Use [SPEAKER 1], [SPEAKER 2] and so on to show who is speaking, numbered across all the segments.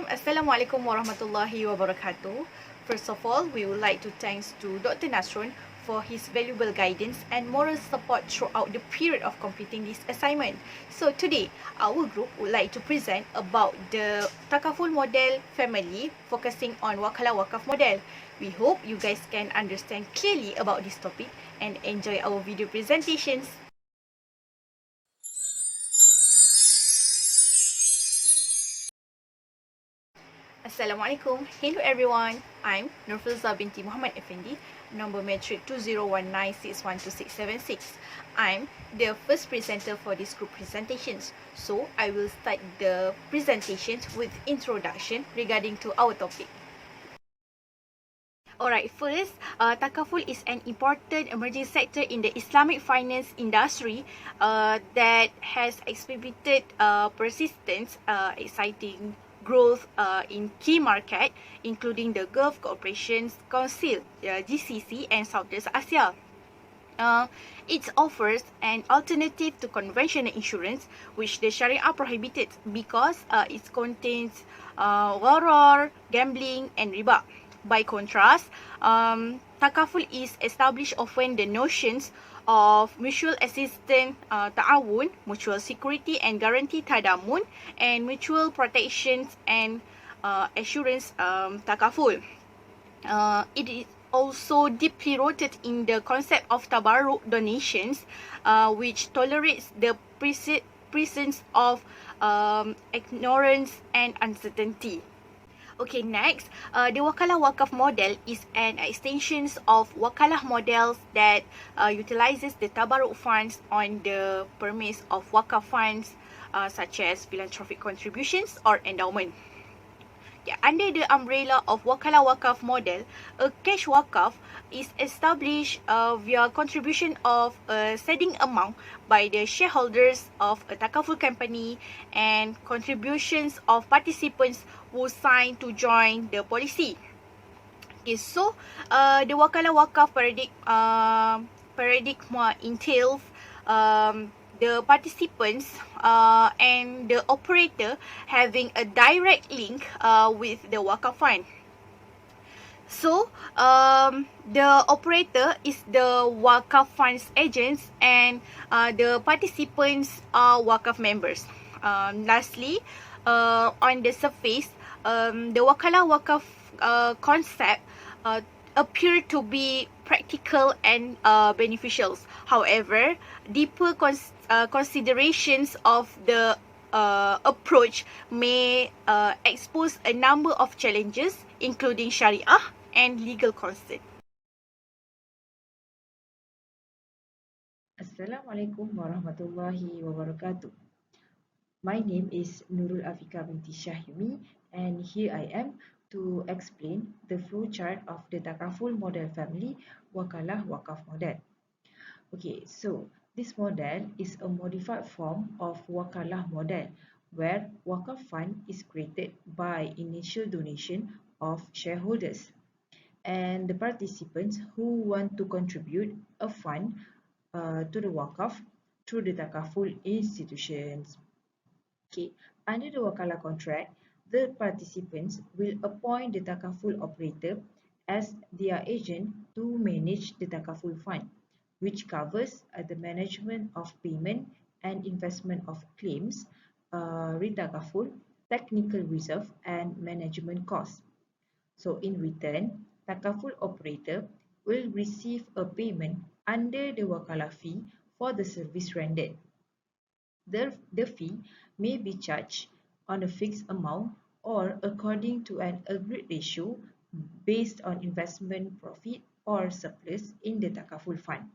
[SPEAKER 1] Bismillahirrahmanirrahim. Assalamualaikum warahmatullahi wabarakatuh. First of all, we would like to thanks to Dr. Nasrun for his valuable guidance and moral support throughout the period of completing this assignment. So today, our group would like to present about the Takaful model family focusing on Wakalah-Waqf model. We hope you guys can understand clearly about this topic and enjoy our video presentations. Assalamualaikum. Hello everyone. I'm Nurfilza binti Muhammad Effendi, number metric 2019612676. I'm the first presenter for this group presentations. So I will start the presentations with introduction regarding to our topic. Alright, first, Takaful is an important emerging sector in the Islamic finance industry that has exhibited persistent, exciting growth in key market, including the Gulf Cooperation Council, GCC, and Southeast Asia. It offers an alternative to conventional insurance, which the Sharia prohibited because it contains gharar, gambling, and riba. By contrast, Takaful is established of when the notions of mutual assistance ta'awun, mutual security and guarantee tadamun, and mutual protections and assurance takaful. It is also deeply rooted in the concept of tabarruk donations, which tolerates the presence of ignorance and uncertainty. Okay, next, the Wakalah-Waqf model is an extension of Wakalah models that utilizes the tabarruk funds on the premise of Waqf funds such as philanthropic contributions or endowment. Yeah, under the umbrella of Wakalah-Waqf model, a cash waqf is established via contribution of a setting amount by the shareholders of a Takaful company and contributions of participants who sign to join the policy. Okay, so the Wakalah-Waqf paradigm entails the participants and the operator having a direct link with the Waqf fund. So, the operator is the Waqf funds agents and the participants are Waqf members. Lastly, on the surface, the Wakalah-Waqf concept appear to be practical and beneficial. However, deeper considerations of the approach may expose a number of challenges, including Sharia and legal concept.
[SPEAKER 2] Assalamualaikum warahmatullahi wabarakatuh. My name is Nurul Afika binti Syahyumi, and here I am to explain the flowchart of the Takaful model family Wakalah-Waqf model. Okay, so this model is a modified form of Wakalah model where Waqf fund is created by initial donation of shareholders and the participants who want to contribute a fund to the Waqf through the Takaful institutions. Okay, under the Wakalah contract, the participants will appoint the Takaful operator as their agent to manage the Takaful fund, which covers the management of payment and investment of claims, retakaful, technical reserve, and management costs. So in return, Takaful operator will receive a payment under the Wakalah fee for the service rendered. The fee may be charged on a fixed amount or according to an agreed ratio based on investment profit or surplus in the Takaful fund.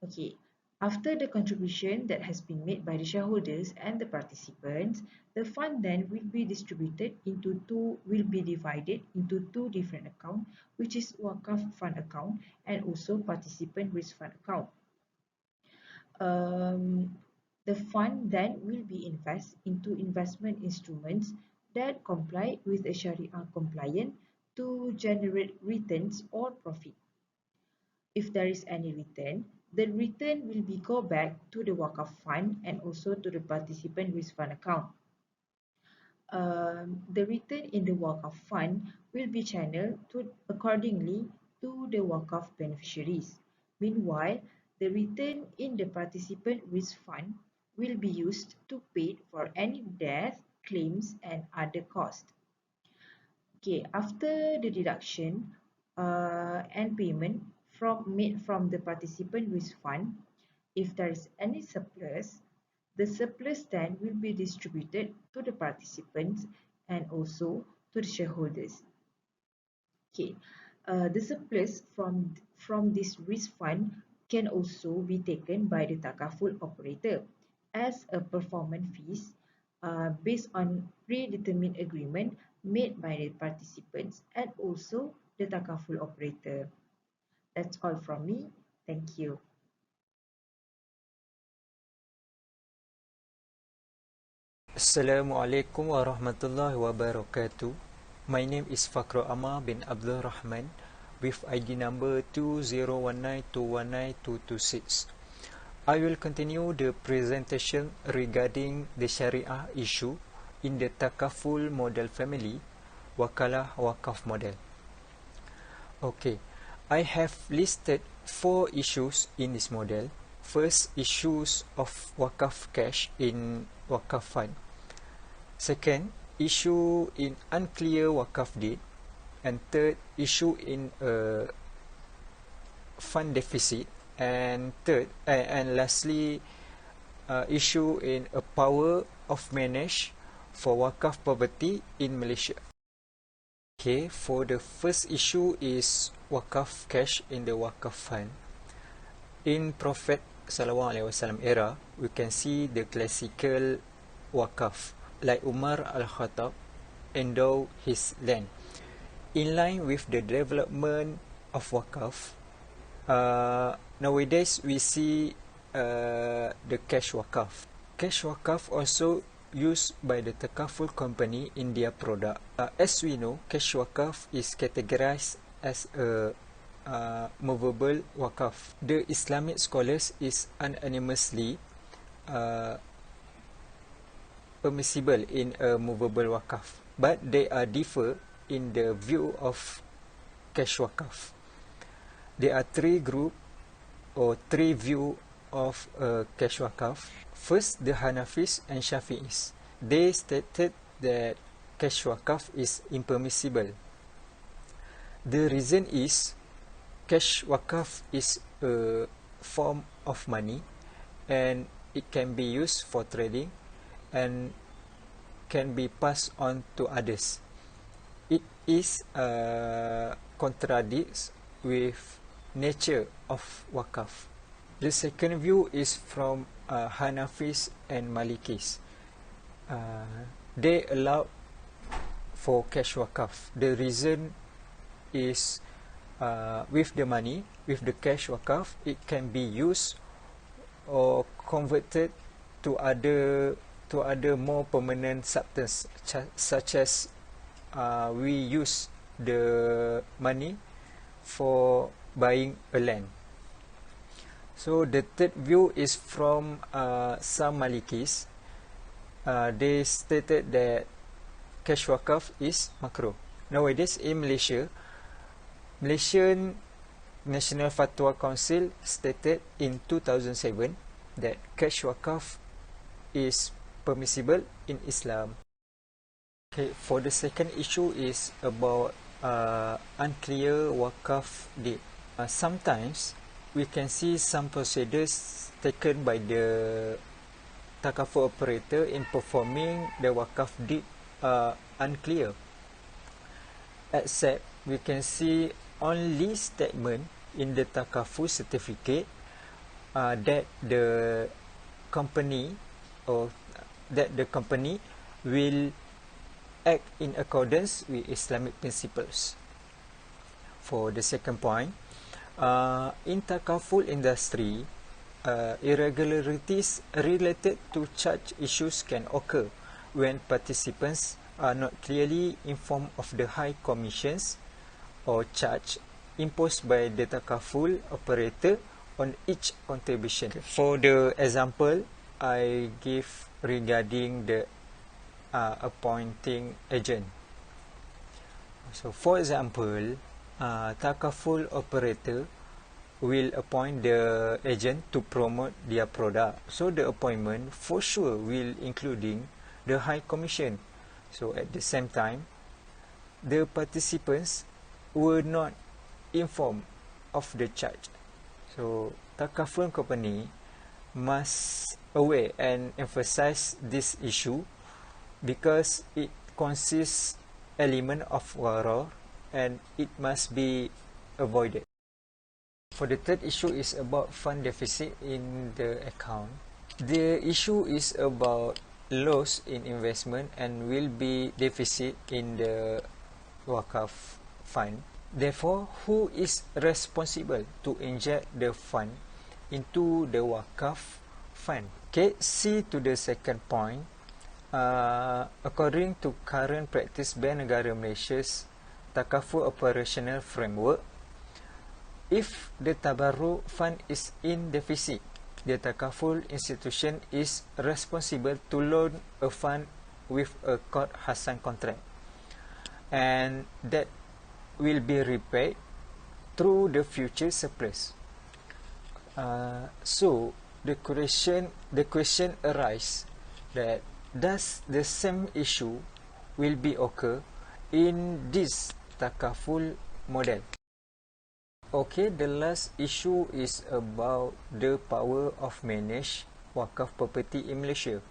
[SPEAKER 2] Okay, after the contribution that has been made by the shareholders and the participants, the fund then will be divided into two different accounts, which is Waqf fund account and also participant risk fund account. The fund then will be invested into investment instruments that comply with the Sharia compliant to generate returns or profit. If there is any return, the return will be go back to the Waqf fund and also to the participant risk fund account. The return in the Waqf fund will be channeled accordingly to the Waqf beneficiaries. Meanwhile, the return in the participant risk fund will be used to pay for any death, claims, and other costs. Okay, after the deduction and payment made from the participant risk fund, if there is any surplus, the surplus then will be distributed to the participants and also to the shareholders. Okay, the surplus from this risk fund can also be taken by the Takaful operator as a performance fees based on predetermined agreement made by the participants and also the Takaful operator. That's all from me. Thank you.
[SPEAKER 3] Assalamualaikum warahmatullahi wabarakatuh. My name is Fakro Amar bin Abdul Rahman with ID number 2019219226. I will continue the presentation regarding the Sharia issue in the Takaful model family, Wakalah-Waqf model. Okay, I have listed 4 issues in this model. First, issues of Waqf cash in Waqf fund. Second, issue in unclear Waqf deed. And third, issue in fund deficit. And lastly, issue in a power of manage for Waqf property in Malaysia. Okay, for the first issue is Waqf cash in the Waqf fund. In Prophet SAW era, we can see the classical Waqf, like Umar al-Khattab endow his land. In line with the development of Waqf, nowadays we see the cash Waqf. Cash Waqf also used by the Takaful company in their product. As we know, cash Waqf is categorized as a movable Waqf. The Islamic scholars is unanimously permissible in a movable Waqf, but they are differ in the view of cash Waqf. There are 3 group or 3 view of cash Waqf. First, the Hanafis and Shafi'is. They stated that cash Waqf is impermissible. The reason is cash Waqf is a form of money and it can be used for trading and can be passed on to others. It is contradicts with nature of Waqf. The second view is from Hanafis and Malikis. They allow for cash Waqf. The reason is with the money, with the cash Waqf, it can be used or converted to other more permanent substance, such as we use the money for buying a land. So the third view is from some Malikis. They stated that cash Waqf is makruh. Nowadays in Malaysia, Malaysian National Fatwa Council stated in 2007 that cash Waqf is permissible in Islam. Okay, for the second issue is about unclear Waqf deed. Sometimes we can see some procedures taken by the Takaful operator in performing the Waqf deed unclear. Except we can see only statement in the Takaful certificate that the company will act in accordance with Islamic principles. For the second point, in Takaful industry, irregularities related to charge issues can occur when participants are not clearly informed of the high commissions or charge imposed by the Takaful operator on each contribution. For the example I give regarding the appointing agent. So, for example, Takaful operator will appoint the agent to promote their product. So, the appointment for sure will including the high commission. So, at the same time, the participants were not informed of the charge. So, Takaful company must aware and emphasize this issue because it consists element of error and it must be avoided. For the third issue is about fund deficit in the account. The issue is about loss in investment and will be deficit in the Wakaf fund. Therefore, who is responsible to inject the fund into the Wakaf fund? Okay, see to the second point. According to current practice Bank Negara Malaysia's Takaful Operational Framework, if the Tabarruk fund is in deficit, the Takaful institution is responsible to loan a fund with a Qard Hasan contract, and that will be repaid through the future surplus. So the question arises that does the same issue will be occur in this Takaful model? Okay, the last issue is about the power of manage wakaf property in Malaysia.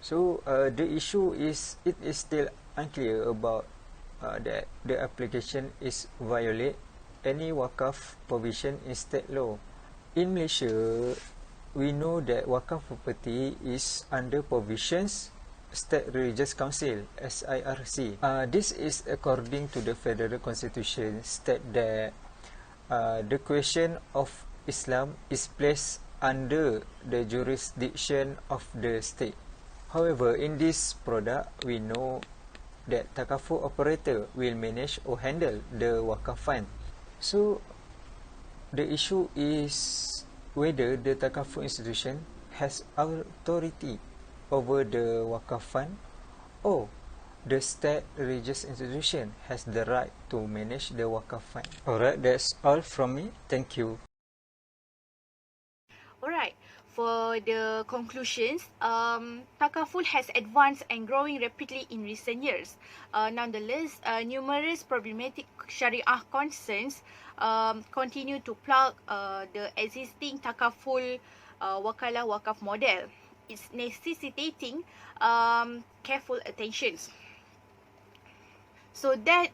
[SPEAKER 3] So the issue is it is still unclear about that the application is violate any wakaf provision in state law. In Malaysia, we know that wakaf property is under provisions State Religious Council (SIRC). This is according to the Federal Constitution state that the question of Islam is placed under the jurisdiction of the state. However, in this product, we know that Takaful operator will manage or handle the wakaf fund. So, the issue is whether the Takaful institution has authority over the wakaf fund or the state religious institution has the right to manage the wakaf fund. Alright, that's all from me. Thank you.
[SPEAKER 1] Alright, for the conclusions, Takaful has advanced and growing rapidly in recent years. Nonetheless, numerous problematic Sharia concerns continue to plague the existing Takaful Wakalah-Waqf model. It's necessitating careful attention. So that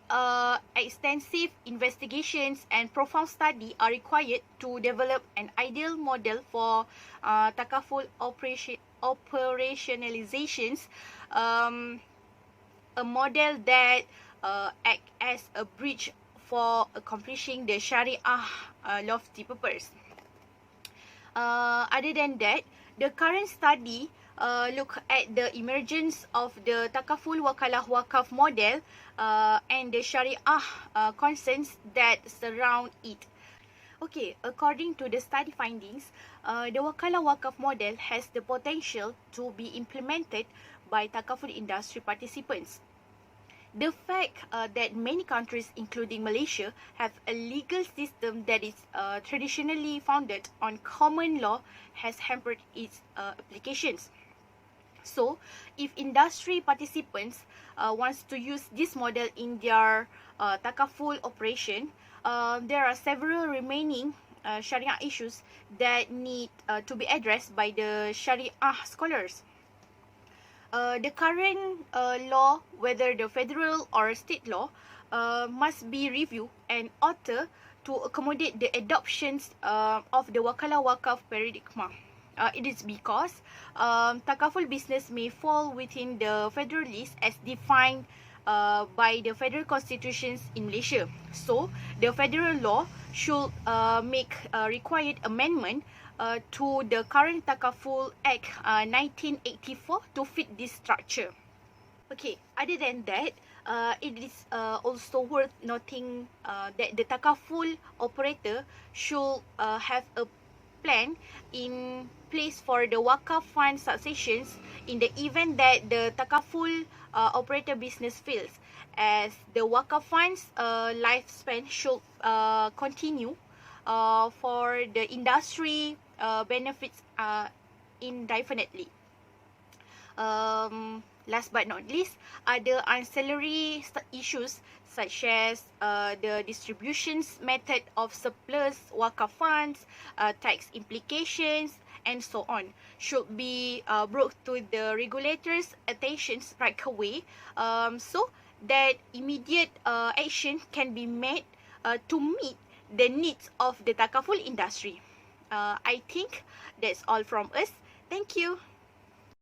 [SPEAKER 1] extensive investigations and profound study are required to develop an ideal model for Takaful operationalizations, a model that act as a bridge for accomplishing the Sharia lofty purpose. Other than that, the current study look at the emergence of the Takaful Wakalah-Waqf model and the Sharia concerns that surround it. Okay, according to the study findings, the Wakalah-Waqf model has the potential to be implemented by Takaful industry participants. The fact that many countries, including Malaysia, have a legal system that is traditionally founded on common law has hampered its applications. So, if industry participants wants to use this model in their Takaful operation, there are several remaining Sharia issues that need to be addressed by the Sharia scholars. The current law, whether the federal or state law, must be reviewed and altered to accommodate the adoptions of the Wakalah-Waqf paradigm. It is because Takaful business may fall within the federal list as defined by the federal constitutions in Malaysia. So, the federal law should make required amendment to the current Takaful Act 1984 to fit this structure. Okay, other than that, it is also worth noting that the Takaful operator should have a plan in place for the Waqaf fund successions in the event that the Takaful operator business fails, as the Waqaf fund's lifespan should continue for the industry benefits indefinitely. Last but not least, other ancillary issues such as the distributions method of surplus Waqaf funds, tax implications, and so on should be brought to the regulators' attentions right away, so that immediate action can be made to meet the needs of the Takaful industry. I think that's all from us. Thank you.